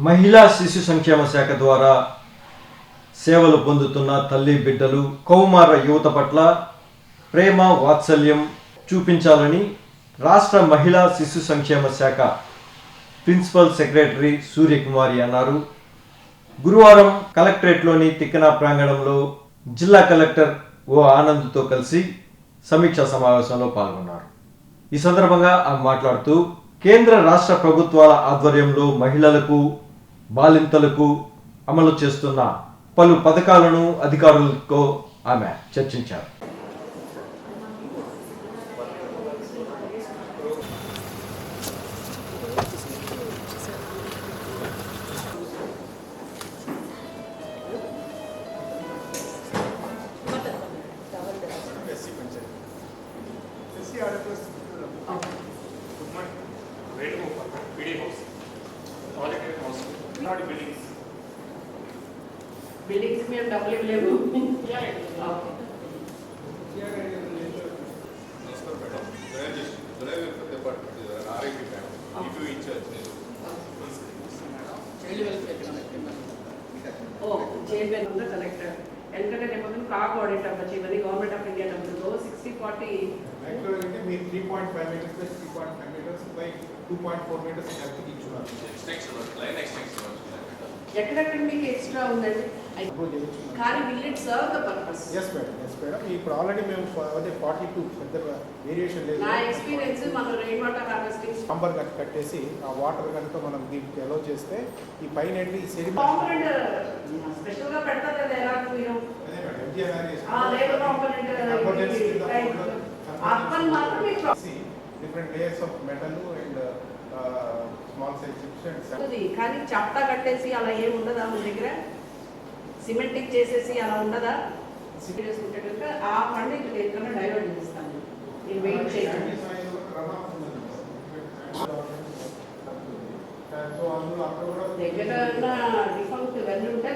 మహిళా శిశు సంక్షేమ శాఖ ద్వారా సేవలు పొందుతున్న తల్లి బిడ్డలు కౌమార యువత పట్ల ప్రేమ వాత్సల్యం చూపించాలని రాష్ట్ర మహిళా శిశు సంక్షేమ శాఖ ప్రిన్సిపల్ సెక్రటరీ సూర్యకుమారి అన్నారు. గురువారం కలెక్టరేట్లోని తిక్కన ప్రాంగణంలో జిల్లా కలెక్టర్ ఓ ఆనంద్తో కలిసి సమీక్షా సమావేశంలో పాల్గొన్నారు. ఈ సందర్భంగా ఆమె మాట్లాడుతూ కేంద్ర రాష్ట్ర ప్రభుత్వాల ఆధ్వర్యంలో మహిళలకు బాలింతలకు అమలు చేస్తున్న పలు పథకాలను అధికారులతో ఆమె చర్చించారు. बिल्डिंग्स में हम डबल लेवल చైర్మన్ కలెక్టర్ ఎందుకంటే నేను కాక్ ఆడిట్ అవ్వచ్చు ఇవన్నీ గవర్నమెంట్ ఆఫ్ ఇండియా డబ్బులు 60-40 యాక్చువల్గా మీ 3.5 meters plus 3.5 meters by 2.4 meters కలిపి ఇచ్చున్నారు. ఎక్కడెక్కడ మీకు ఎక్స్ట్రా ఉందండి కానీ will it serve the purpose? yes madam ఇప్పుడు ఆల్రెడీ మేము అదే 42 పెద్ద వేరియేషన్ లేదు. నా ఎక్స్పీరియన్స్ మనం రెయిన్ వాటర్ హార్వెస్టింగ్ నంబర్ కట్టేసి ఆ వాటర్ కనుక మనం దీనికి అలో చేస్తే ఈ పైన ఈ కాంపోనెంట్ స్పెషల్ గా పెడతారు కదా ఎలా మీరు లేబర్ కాంపోనెంట్ అర్బన్ మాత్రమే different layers of metal and small size chips కానీ చప్టా కట్టేసి అలా ఏమి ఉండదా మన దగ్గర? సిమెంటింగ్ చేసేసి అలా ఉండదా? చేసుకుంటే కనుక ఆ ఫండ్ ఇక్కడ ఎక్కడ డైవర్ట్ చేస్తాను నేను వెయిట్ చేయండి. దగ్గర డిఫాల్ట్ వెళ్ళి ఉంటే